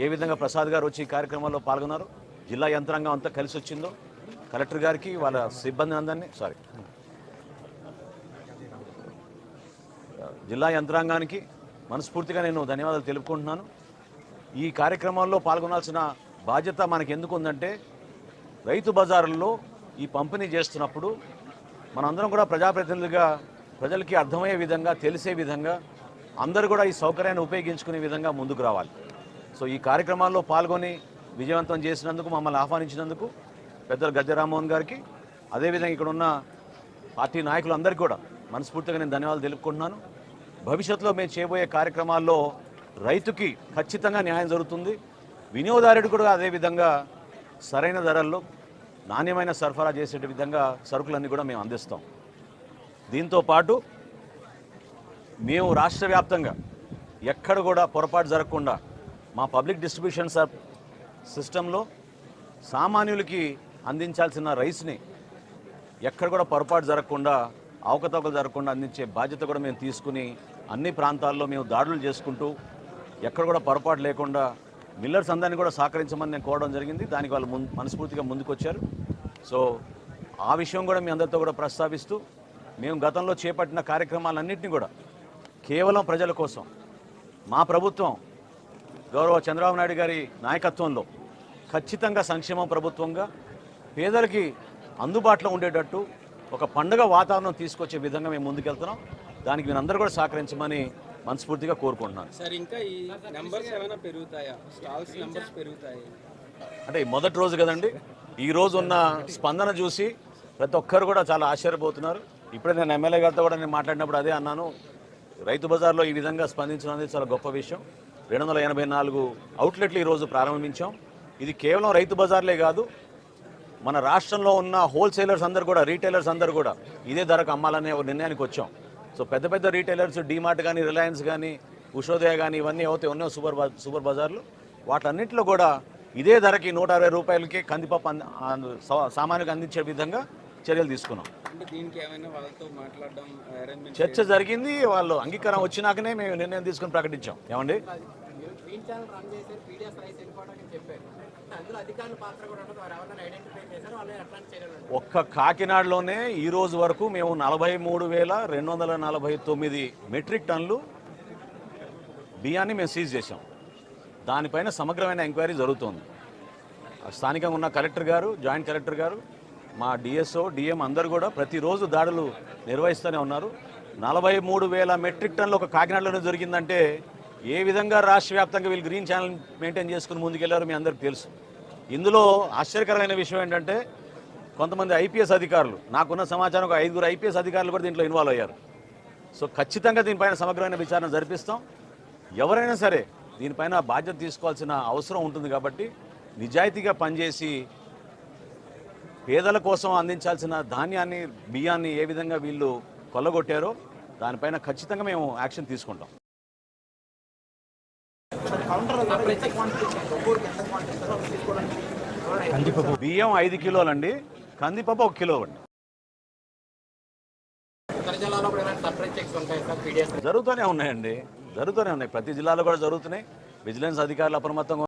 ఏ విధంగా ప్రసాద్ గారు వచ్చి ఈ కార్యక్రమాల్లో పాల్గొన్నారు, జిల్లా యంత్రాంగం అంతా కలిసి వచ్చిందో, కలెక్టర్ గారికి వాళ్ళ సిబ్బంది అందరినీ జిల్లా యంత్రాంగానికి మనస్ఫూర్తిగా నేను ధన్యవాదాలు తెలుపుకుంటున్నాను. ఈ కార్యక్రమాల్లో పాల్గొనాల్సిన బాధ్యత మనకి ఎందుకు ఉందంటే, రైతు బజారుల్లో ఈ పంపిణీ చేస్తున్నప్పుడు మనందరం కూడా ప్రజాప్రతినిధులుగా ప్రజలకి అర్థమయ్యే విధంగా, తెలిసే విధంగా అందరూ కూడా ఈ సౌకర్యాన్ని ఉపయోగించుకునే విధంగా ముందుకు రావాలి. సో ఈ కార్యక్రమాల్లో పాల్గొని విజయవంతం చేసినందుకు, మమ్మల్ని ఆహ్వానించినందుకు పెద్దలు గద్దె రామ్మోహన్ గారికి, అదేవిధంగా ఇక్కడ ఉన్న పార్టీ నాయకులందరికీ కూడా మనస్ఫూర్తిగా నేను ధన్యవాదాలు తెలుపుకుంటున్నాను. భవిష్యత్తులో మేము చేయబోయే కార్యక్రమాల్లో రైతుకి ఖచ్చితంగా న్యాయం జరుగుతుంది, వినియోగదారుడు కూడా అదేవిధంగా సరైన ధరల్లో నాణ్యమైన సరఫరా చేసే విధంగా సరుకులన్నీ కూడా మేము అందిస్తాం. దీంతో పాటు మేము రాష్ట్ర వ్యాప్తంగా ఎక్కడ కూడా పొరపాటు జరగకుండా మా పబ్లిక్ డిస్ట్రిబ్యూషన్ సిస్టంలో సామాన్యులకి అందించాల్సిన రైస్ని ఎక్కడ కూడా పొరపాటు జరగకుండా, అవకతవకలు జరగకుండా అందించే బాధ్యత కూడా మేము తీసుకుని అన్ని ప్రాంతాల్లో మేము దాడులు చేసుకుంటూ ఎక్కడ కూడా పొరపాటు లేకుండా మిల్లర్స్ అందరినీ కూడా సహకరించమని నేను కోరడం జరిగింది. దానికి వాళ్ళు మనస్ఫూర్తిగా ముందుకొచ్చారు. సో ఆ విషయం కూడా మీ అందరితో కూడా ప్రస్తావిస్తూ, మేము గతంలో చేపట్టిన కార్యక్రమాలన్నింటినీ కూడా కేవలం ప్రజల కోసం, మా ప్రభుత్వం గౌరవ చంద్రబాబు నాయుడు గారి నాయకత్వంలో ఖచ్చితంగా సంక్షేమ ప్రభుత్వంగా పేదలకి అందుబాటులో ఉండేటట్టు ఒక పండుగ వాతావరణం తీసుకొచ్చే విధంగా మేము ముందుకెళ్తున్నాం. దానికి మీరందరూ కూడా సహకరించమని మనస్ఫూర్తిగా కోరుకుంటున్నాను. సార్, ఇంకా ఈ నంబర్స్ ఏమైనా పెరుగుతాయా? స్టాల్స్ నంబర్స్ పెరుగుతాయి అంటే మొదటి రోజు కదండి, ఈ రోజు ఉన్న స్పందన చూసి ప్రతి ఒక్కరు కూడా చాలా ఆశ్చర్యపోతున్నారు. ఇప్పుడే నేను ఎమ్మెల్యే గారితో కూడా నేను మాట్లాడినప్పుడు అదే అన్నాను, రైతు బజార్లో ఈ విధంగా స్పందించడం అనేది చాలా గొప్ప విషయం. 284 అవుట్లెట్లు ఈరోజు ప్రారంభించాం. ఇది కేవలం రైతు బజార్లే కాదు, మన రాష్ట్రంలో ఉన్న హోల్సేలర్స్ అందరూ కూడా, రీటైలర్స్ అందరూ కూడా ఇదే ధరకు అమ్మాలనే ఒక నిర్ణయానికి వచ్చాం. సో పెద్ద పెద్ద రీటైలర్స్, డీమార్ట్ కానీ, రిలయన్స్ కానీ, ఉషోదయ కానీ, ఇవన్నీ అవుతాయి ఉన్నాయో సూపర్ బజార్లు, వాటన్నింటిలో కూడా ఇదే ధరకి 160 రూపాయలకి కందిపప్పు సామాన్యులకు అందించే విధంగా చర్యలు తీసుకున్నాం. చర్చ జరిగింది, వాళ్ళు అంగీకారం వచ్చినాకనే మేము నిర్ణయం తీసుకుని ప్రకటించాం. ఏమండి, ఒక్క కాకినాడలోనే ఈ రోజు వరకు మేము 43,249 మెట్రిక్ టన్నులు బియ్యాన్ని మేము సీజ్ చేశాం. దానిపైన సమగ్రమైన ఎంక్వైరీ జరుగుతోంది. స్థానికంగా ఉన్న కలెక్టర్ గారు, జాయింట్ కలెక్టర్ గారు, మా డిఎస్ఓ, డిఎం అందరూ కూడా ప్రతిరోజు దాడులు నిర్వహిస్తూనే ఉన్నారు. 43,000 మెట్రిక్ టన్నులు ఒక కాకినాడలోనే దొరికిందంటే ఏ విధంగా రాష్ట్ర వ్యాప్తంగా వీళ్ళు గ్రీన్ ఛానల్ మెయింటైన్ చేసుకుని ముందుకెళ్లారో మీ అందరికీ తెలుసు. ఇందులో ఆశ్చర్యకరమైన విషయం ఏంటంటే, కొంతమంది ఐపీఎస్ అధికారులు, నాకున్న సమాచారం ఒక 5 ఐపీఎస్ అధికారులు కూడా దీంట్లో ఇన్వాల్వ్ అయ్యారు. సో ఖచ్చితంగా దీనిపైన సమగ్రమైన విచారణ జరిపిస్తాం. ఎవరైనా సరే దీనిపైన బాధ్యత తీసుకోవాల్సిన అవసరం ఉంటుంది. కాబట్టి నిజాయితీగా పనిచేసి పేదల కోసం అందించాల్సిన ధాన్యాన్ని, బియ్యాన్ని ఏ విధంగా వీళ్ళు కొల్లగొట్టారో దానిపైన ఖచ్చితంగా మేము యాక్షన్ తీసుకుంటాం. బియ్యం 5 కిలోలండి, కందిపప్పు 1 కిలో అండి. జరుగుతూనే ఉన్నాయండి, జరుగుతూనే ఉన్నాయి. ప్రతి జిల్లాలో కూడా జరుగుతున్నాయి. విజిలెన్స్ అధికారులు అప్రమత్తంగా